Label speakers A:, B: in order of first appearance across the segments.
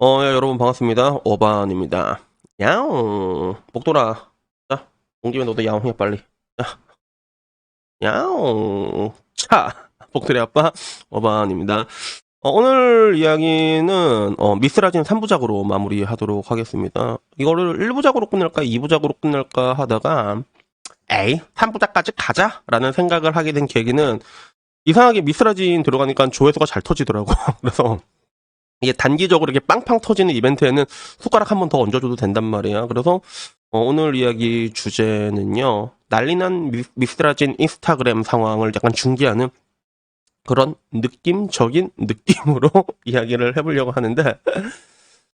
A: 여러분 반갑습니다. 어반입니다. 야옹. 복돌아. 자, 온 김에 너도 야옹 해, 빨리. 자, 야옹. 자, 복돌이 아빠, 어반입니다. 오늘 이야기는, 미스라진 3부작으로 마무리하도록 하겠습니다. 이거를 1부작으로 끝낼까, 2부작으로 끝낼까 하다가, 에이, 3부작까지 가자라는 생각을 하게 된 계기는, 이상하게 미스라진 들어가니까 조회수가 잘 터지더라고. 그래서, 이게 단기적으로 이렇게 빵빵 터지는 이벤트에는 숟가락 한 번 더 얹어줘도 된단 말이야. 그래서 오늘 이야기 주제는요. 난리난 미스라진 인스타그램 상황을 약간 중계하는 그런 느낌적인 느낌으로 이야기를 해보려고 하는데,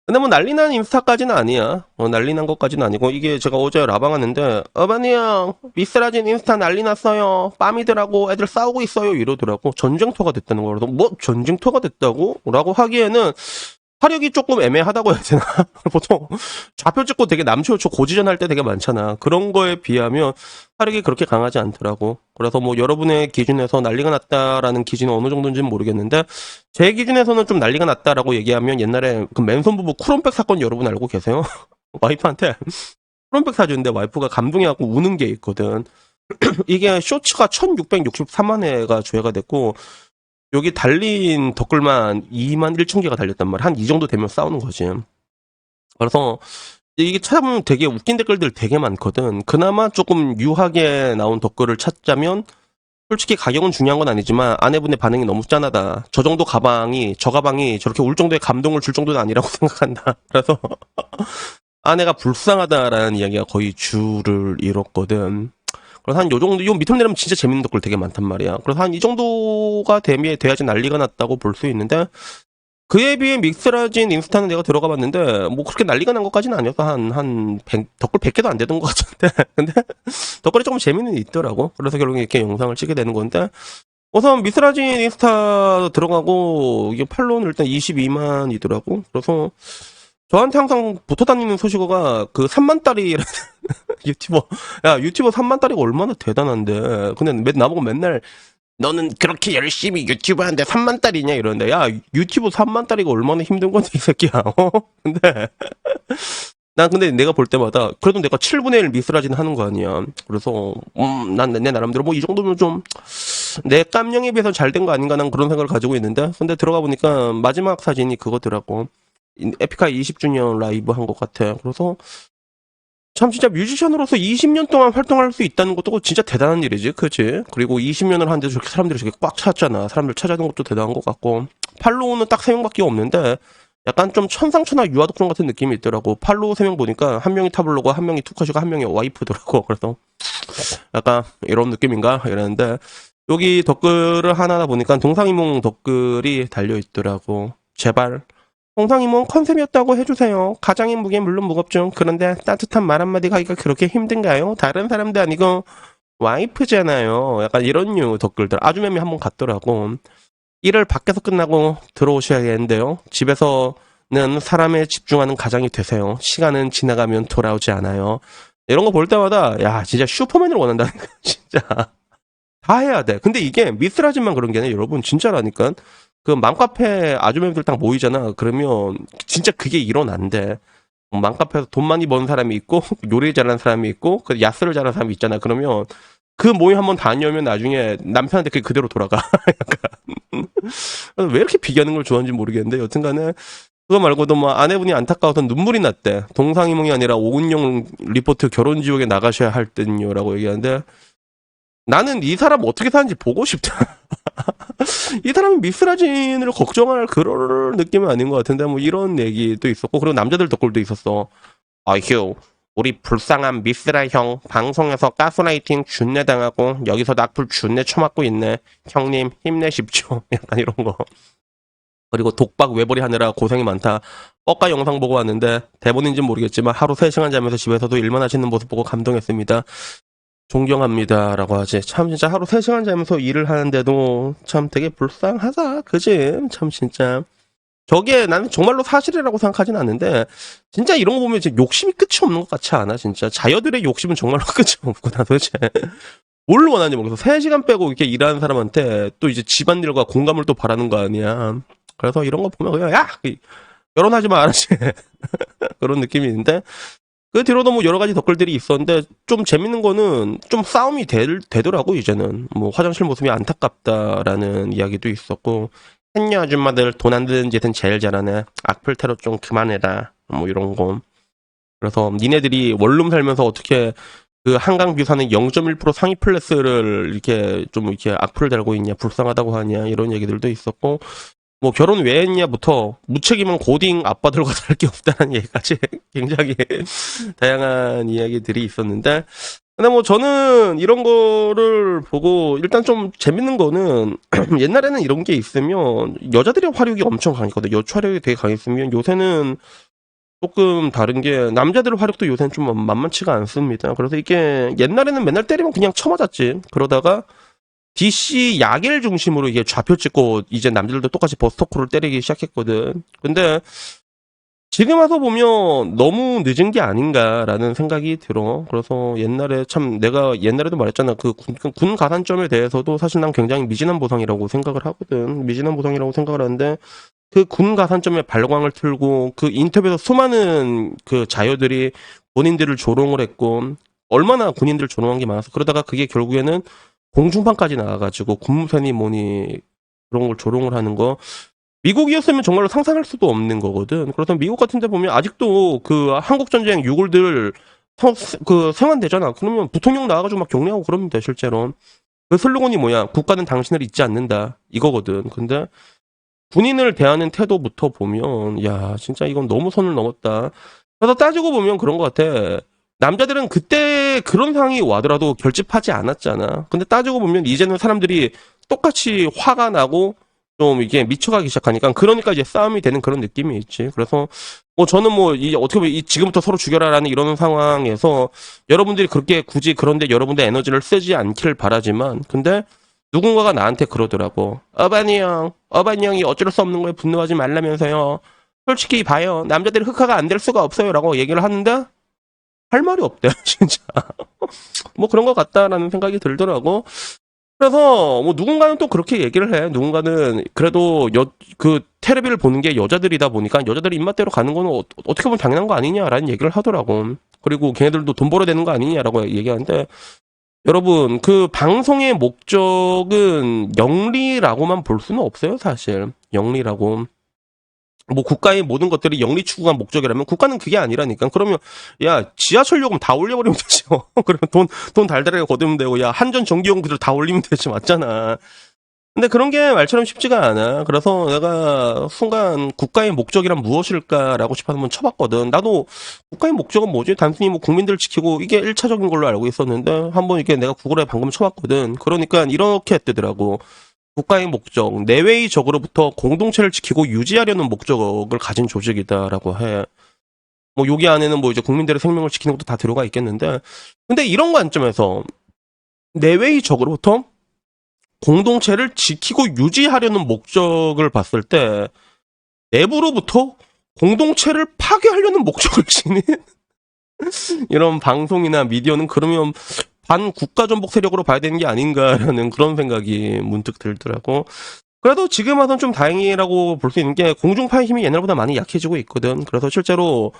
A: 근데 뭐 난리난 인스타까지는 아니야. 난리난 것까지는 아니고, 이게 제가 어제 라방하는데, 어바니 형, 미스라진 인스타 난리 났어요. 빠미들하고 애들 싸우고 있어요. 이러더라고. 전쟁터가 됐다는 거라서, 뭐 전쟁터가 됐다고? 라고 하기에는 화력이 조금 애매하다고 해야 되나? 보통 좌표 찍고 되게 남초여초 고지전 할 때 되게 많잖아. 그런 거에 비하면 화력이 그렇게 강하지 않더라고. 그래서 뭐 여러분의 기준에서 난리가 났다라는 기준은 어느 정도인지는 모르겠는데, 제 기준에서는 좀 난리가 났다라고 얘기하면 옛날에 그 맨손 부부 쿠론백 사건 여러분 알고 계세요? 와이프한테 쿠론백 사주는데 와이프가 감동해갖고 우는 게 있거든. 이게 쇼츠가 1663만 회가 조회가 됐고, 여기 달린 댓글만 2만 1천 개가 달렸단 말이야. 한 이 정도 되면 싸우는 거지. 그래서 이게 참 되게 웃긴 댓글들 되게 많거든. 그나마 조금 유하게 나온 댓글을 찾자면, 솔직히 가격은 중요한 건 아니지만 아내분의 반응이 너무 짠하다. 저 가방이 저렇게 울 정도의 감동을 줄 정도는 아니라고 생각한다. 그래서 아내가 불쌍하다라는 이야기가 거의 주를 이뤘거든. 그래서 한 요 정도, 요 밑으로 내려면 진짜 재밌는 댓글 되게 많단 말이야. 그래서 한 이 정도가 돼야지 난리가 났다고 볼 수 있는데, 그에 비해 믹스라진 인스타는 내가 들어가 봤는데, 뭐 그렇게 난리가 난 것까지는 아니어서 댓글 100개도 안 되던 것 같은데. 근데 댓글이 조금 재미는 있더라고. 그래서 결국에 이렇게 영상을 찍게 되는 건데, 우선 미스라진 인스타 들어가고, 이게 팔로우는 일단 22만이더라고. 그래서 저한테 항상 붙어 다니는 소식어가 그 3만 달이라는 유튜버, 야, 유튜버 3만 달이가 얼마나 대단한데. 근데 나보고 맨날 너는 그렇게 열심히 유튜브 하는데 3만 달이냐 이러는데, 야, 유튜브 3만 달이가 얼마나 힘든 건데 이 새끼야. 근데 난 근데 내가 볼 때마다 그래도 내가 7분의 1 미스라진 하는 거 아니야. 그래서 난 내 나름대로 뭐 이 정도면 좀 내 깜냥에 비해서 잘 된 거 아닌가, 난 그런 생각을 가지고 있는데, 근데 들어가 보니까 마지막 사진이 그거더라고. 에픽하이 20주년 라이브 한 것 같아. 그래서 참 진짜 뮤지션으로서 20년 동안 활동할 수 있다는 것도 진짜 대단한 일이지, 그치? 그리고 20년을 하는데 저렇게 사람들이 저렇게 꽉 찼잖아. 사람들 찾아오는 것도 대단한 것 같고, 팔로우는 딱 3명밖에 없는데 약간 좀 천상천하 유아독존 같은 느낌이 있더라고. 팔로우 3명 보니까 한 명이 타블로고, 한 명이 투컷이고, 한 명이 와이프더라고. 그래서 약간 이런 느낌인가 이랬는데, 여기 댓글을 하나 보니까 동상이몽 댓글이 달려있더라고. 제발 동상이몽 컨셉이었다고 해주세요. 가장인 무게 물론 무겁죠. 그런데 따뜻한 말 한마디 하기가 그렇게 힘든가요? 다른 사람도 아니고 와이프잖아요. 약간 이런 류 댓글들 아주 매미 한번 갔더라고. 일을 밖에서 끝나고 들어오셔야겠는데요. 집에서는 사람에 집중하는 가장이 되세요. 시간은 지나가면 돌아오지 않아요. 이런 거 볼 때마다 야, 진짜 슈퍼맨을 원한다는 거 진짜 다 해야 돼. 근데 이게 미스라진만 그런 게 아니라 여러분 진짜라니까. 그 맘카페 아주머니들 딱 모이잖아. 그러면 진짜 그게 일어난대. 맘카페에서 돈 많이 번 사람이 있고 요리 잘하는 사람이 있고 그 야스를 잘하는 사람이 있잖아. 그러면 그 모임 한번 다녀오면 나중에 남편한테 그게 그대로 돌아가. 약간. 왜 이렇게 비교하는 걸 좋아하는지 모르겠는데, 여튼간에 그거 말고도 뭐 아내분이 안타까워서 눈물이 났대. 동상이몽이 아니라 오은영 리포트 결혼지옥에 나가셔야 할 듯요라고 얘기하는데, 나는 이 사람 어떻게 사는지 보고 싶다. 이 사람이 미스라진을 걱정할 그런 느낌은 아닌 것 같은데, 뭐 이런 얘기도 있었고, 그리고 남자들 댓글도 있었어. 휴, 우리 불쌍한 미스라 형 방송에서 가스라이팅 준내 당하고 여기서도 악플 준내 쳐맞고 있네. 형님 힘내십시오. 약간 이런 거. 그리고 독박 외벌이 하느라 고생이 많다. 뻑가 영상 보고 왔는데 대본인지는 모르겠지만 하루 3시간 자면서 집에서도 일만 하시는 모습 보고 감동했습니다. 존경합니다. 라고 하지. 참 진짜 하루 3시간 자면서 일을 하는데도 참 되게 불쌍하다. 그지? 참 진짜. 저게 나는 정말로 사실이라고 생각하진 않는데, 진짜 이런 거 보면 진짜 욕심이 끝이 없는 것 같지 않아? 진짜 자녀들의 욕심은 정말로 끝이 없구나. 도대체 뭘 원하는지 모르겠어. 3시간 빼고 이렇게 일하는 사람한테 또 이제 집안일과 공감을 또 바라는 거 아니야. 그래서 이런 거 보면 그냥 야, 결혼하지 마, 알았지? 그런 느낌이 있는데, 그 뒤로도 뭐 여러 가지 댓글들이 있었는데, 좀 재밌는 거는 좀 싸움이 되더라고, 이제는. 뭐 화장실 모습이 안타깝다라는 이야기도 있었고, 햇녀 아줌마들 돈 안 드는 짓은 제일 잘하네. 악플 테러 좀 그만해라. 뭐 이런 거. 그래서 니네들이 원룸 살면서 어떻게 그 한강 뷰사는 0.1% 상위 플래스를 이렇게 좀 이렇게 악플을 달고 있냐, 불쌍하다고 하냐, 이런 얘기들도 있었고, 뭐 결혼 왜 했냐부터 무책임한 고딩 아빠들과 다를 게 없다는 얘기까지 굉장히 다양한 이야기들이 있었는데, 근데 뭐 저는 이런 거를 보고 일단 좀 재밌는 거는 옛날에는 이런 게 있으면 여자들의 화력이 엄청 강했거든. 여초 화력이 되게 강했으면 요새는 조금 다른 게 남자들의 화력도 요새는 좀 만만치가 않습니다. 그래서 이게 옛날에는 맨날 때리면 그냥 쳐맞았지. 그러다가 DC 야겔 중심으로 이게 좌표 찍고 이제 남자들도 똑같이 버스터크를 때리기 시작했거든. 근데 지금 와서 보면 너무 늦은 게 아닌가라는 생각이 들어. 그래서 옛날에 참 내가 옛날에도 말했잖아. 그 군 가산점에 대해서도 사실 난 굉장히 미진한 보상이라고 생각을 하거든. 미진한 보상이라고 생각을 하는데 그 군 가산점에 발광을 틀고 그 인터뷰에서 수많은 그 자녀들이 본인들을 조롱을 했고 얼마나 군인들 조롱한 게 많아서 그러다가 그게 결국에는 공중파까지 나와가지고 군무선이 뭐니 그런 걸 조롱을 하는 거 미국이었으면 정말로 상상할 수도 없는 거거든. 그래서 미국 같은 데 보면 아직도 그 한국전쟁 유골들 그 생환되잖아. 그러면 부통령 나와가지고 막 격려하고 그럽니다, 실제로. 그 슬로건이 뭐야? 국가는 당신을 잊지 않는다. 이거거든. 근데 군인을 대하는 태도부터 보면, 야, 진짜 이건 너무 선을 넘었다. 그래서 따지고 보면 그런 것 같아. 남자들은 그때 그런 상황이 와더라도 결집하지 않았잖아. 근데 따지고 보면 이제는 사람들이 똑같이 화가 나고 좀 이게 미쳐가기 시작하니까 그러니까 이제 싸움이 되는 그런 느낌이 있지. 그래서 뭐 저는 뭐 이 어떻게 보면 이 지금부터 서로 죽여라라는 이런 상황에서 여러분들이 그렇게 굳이 그런데 여러분들 에너지를 쓰지 않기를 바라지만 근데 누군가가 나한테 그러더라고. 어반이 형이 어쩔 수 없는 거에 분노하지 말라면서요. 솔직히 봐요. 남자들이 흑화가 안 될 수가 없어요. 라고 얘기를 하는데 할 말이 없대, 진짜. 뭐 그런 것 같다라는 생각이 들더라고. 그래서 뭐 누군가는 또 그렇게 얘기를 해. 누군가는 그래도 그 테레비를 보는 게 여자들이다 보니까 여자들이 입맛대로 가는 거는 어떻게 보면 당연한 거 아니냐라는 얘기를 하더라고. 그리고 걔네들도 돈 벌어야 되는 거 아니냐라고 얘기하는데 여러분 그 방송의 목적은 영리라고만 볼 수는 없어요, 사실. 영리라고. 뭐 국가의 모든 것들이 영리 추구가 목적이라면 국가는 그게 아니라니까. 그러면 야 지하철 요금 다 올려버리면 되죠. 그러면 돈 달달하게 거두면 되고 야 한전 전기요금 다 올리면 되지 맞잖아. 근데 그런 게 말처럼 쉽지가 않아. 그래서 내가 순간 국가의 목적이란 무엇일까라고 싶어서 한번 쳐봤거든. 나도 국가의 목적은 뭐지? 단순히 뭐 국민들을 지키고 이게 1차적인 걸로 알고 있었는데 한번 이렇게 내가 구글에 방금 쳐봤거든. 그러니까 이렇게 뜨더라고. 국가의 목적, 내외적으로부터 공동체를 지키고 유지하려는 목적을 가진 조직이다라고 해. 뭐 여기 안에는 뭐 이제 국민들의 생명을 지키는 것도 다 들어가 있겠는데, 근데 이런 관점에서 내외적으로부터 공동체를 지키고 유지하려는 목적을 봤을 때 내부로부터 공동체를 파괴하려는 목적을 지닌 이런 방송이나 미디어는 그러면 반국가 전복 세력으로 봐야 되는 게 아닌가라는 그런 생각이 문득 들더라고. 그래도 지금 와서는 좀 다행이라고 볼 수 있는 게 공중파의 힘이 옛날보다 많이 약해지고 있거든. 그래서 실제로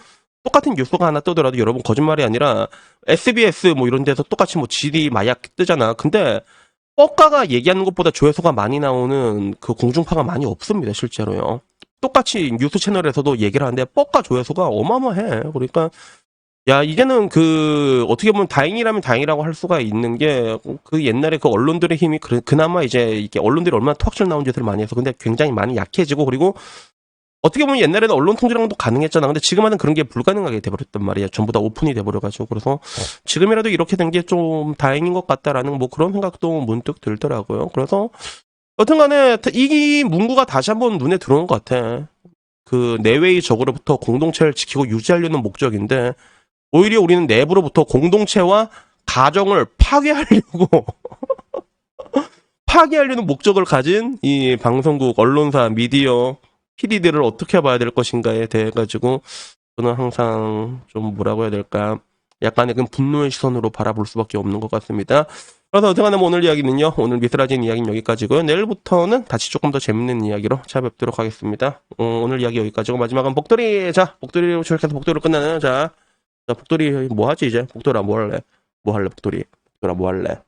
A: 똑같은 뉴스가 하나 뜨더라도 여러분 거짓말이 아니라 SBS 뭐 이런 데서 똑같이 뭐 질이 마약 뜨잖아. 근데 뻑가가 얘기하는 것보다 조회수가 많이 나오는 그 공중파가 많이 없습니다, 실제로요. 똑같이 뉴스 채널에서도 얘기를 하는데 뻑가 조회수가 어마어마해. 그러니까 야, 이제는 그, 어떻게 보면 다행이라면 다행이라고 할 수가 있는 게, 그 옛날에 그 언론들의 힘이 그나마 이제 이게 언론들이 얼마나 토악질 나온 짓을 많이 해서 근데 굉장히 많이 약해지고, 그리고 어떻게 보면 옛날에는 언론 통제랑도 가능했잖아. 근데 지금은 그런 게 불가능하게 돼버렸단 말이야. 전부 다 오픈이 돼버려가지고. 그래서 지금이라도 이렇게 된 게 좀 다행인 것 같다라는 뭐 그런 생각도 문득 들더라고요. 그래서 여튼간에 이 문구가 다시 한번 눈에 들어온 것 같아. 그 내외적으로부터 공동체를 지키고 유지하려는 목적인데, 오히려 우리는 내부로부터 공동체와 가정을 파괴하려고 파괴하려는 목적을 가진 이 방송국, 언론사, 미디어, PD들을 어떻게 봐야 될 것인가에 대해 가지고 저는 항상 좀 뭐라고 해야 될까 약간의 그 분노의 시선으로 바라볼 수밖에 없는 것 같습니다. 그래서 어쨌거나 뭐 오늘 이야기는요. 오늘 미스라진 이야기는 여기까지고요. 내일부터는 다시 조금 더 재밌는 이야기로 찾아뵙도록 하겠습니다. 오늘 이야기 여기까지고 마지막은 복돌이. 자, 복돌이로 시작해서 복돌이로 끝나는 자, 복돌이 뭐 하지 이제? 복돌아 뭐 할래? 뭐 할래 복돌이? 복돌아 뭐 할래?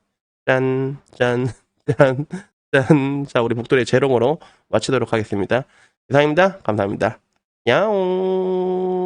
A: 짠, 짠, 짠, 짠. 자, 우리 복돌이의 재롱으로 마치도록 하겠습니다. 이상입니다. 감사합니다. 야옹.